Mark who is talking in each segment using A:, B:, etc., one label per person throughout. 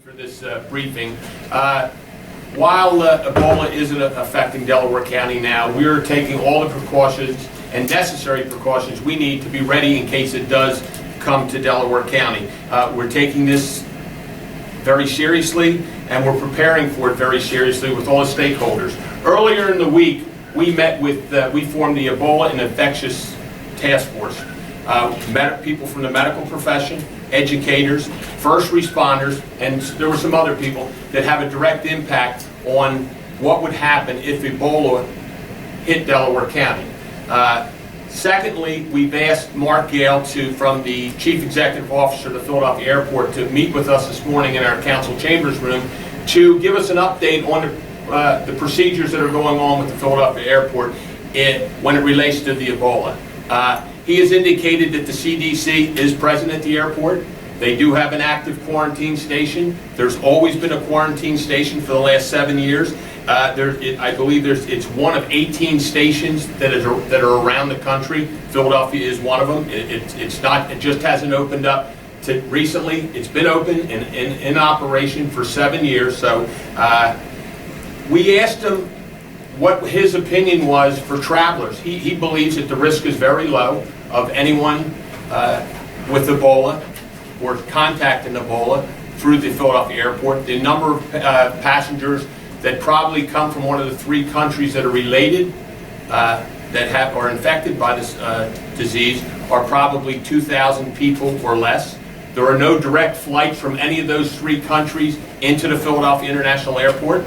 A: For this briefing. While Ebola isn't affecting Delaware County now, we're taking all the precautions and necessary precautions we need to be ready in case it does come to Delaware County. We're taking this very seriously, and we're preparing for it very seriously with all the stakeholders. Earlier in the week, we met with, we formed the Ebola and Infectious Task Force. People from the medical profession, educators, first responders, and there were some other people that have a direct impact on what would happen if Ebola hit Delaware County. Secondly, we've asked Mark Gale from the Chief Executive Officer of the Philadelphia Airport to meet with us this morning in our council chambers room to give us an update on the procedures that are going on with the Philadelphia Airport when it relates to the Ebola. He has indicated that the CDC is present at the airport. They do have an active quarantine station. There's always been a quarantine station for the last 7 years. I believe it's one of 18 stations that are around the country. Philadelphia is one of them. It just hasn't opened up recently. It's been open and in operation for 7 years. So we asked him what his opinion was for travelers. He believes that the risk is very low of anyone with Ebola or contacting Ebola through the Philadelphia Airport. The number of passengers that probably come from one of the 3 countries that are related that are infected by this disease are probably 2,000 people or less. There are no direct flights from any of those 3 countries into the Philadelphia International Airport.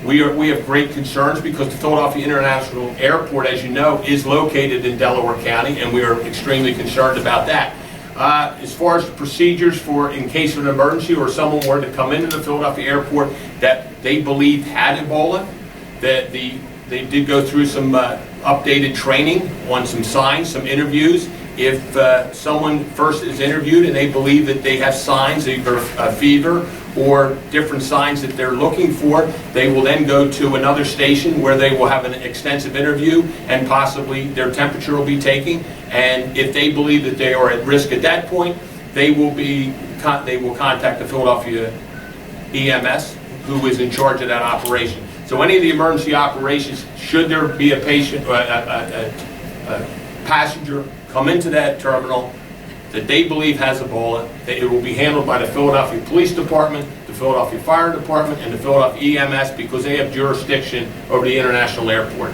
A: We have great concerns because the Philadelphia International Airport, as you know, is located in Delaware County, and we are extremely concerned about that. As far as the procedures for in case of an emergency or someone were to come into the Philadelphia Airport that they believed had Ebola, that they did go through some updated training on some signs, some interviews. If someone first is interviewed and they believe that they have signs, either a fever or different signs that they're looking for, they will then go to another station where they will have an extensive interview and possibly their temperature will be taken. And if they believe that they are at risk at that point, they will contact the Philadelphia EMS, who is in charge of that operation. So any of the emergency operations, should there be a patient or a passenger come into that terminal that they believe has Ebola, that it will be handled by the Philadelphia Police Department, the Philadelphia Fire Department, and the Philadelphia EMS because they have jurisdiction over the international airport.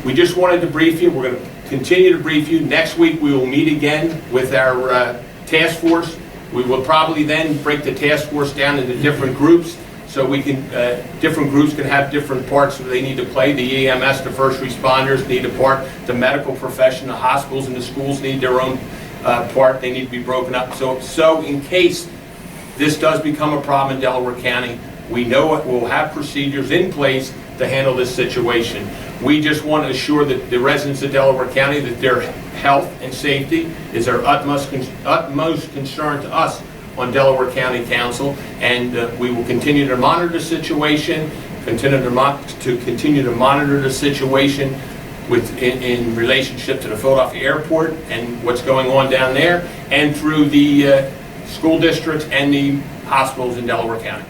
A: We just wanted to brief you. We're going to continue to brief you. Next week we will meet again with our task force. We will probably then break the task force down into different groups so we can, different groups can have different parts that they need to play. The EMS, the first responders need a part. The medical profession, the hospitals and the schools need their own part. They need to be broken up. So in case this does become a problem in Delaware County, we know it will have procedures in place to handle this situation. We just want to assure that the residents of Delaware County that their health and safety is our utmost concern to us on Delaware County Council, and we will continue to monitor the situation, continue to monitor the situation in relationship to the Philadelphia Airport and what's going on down there, and through the school districts and the hospitals in Delaware County.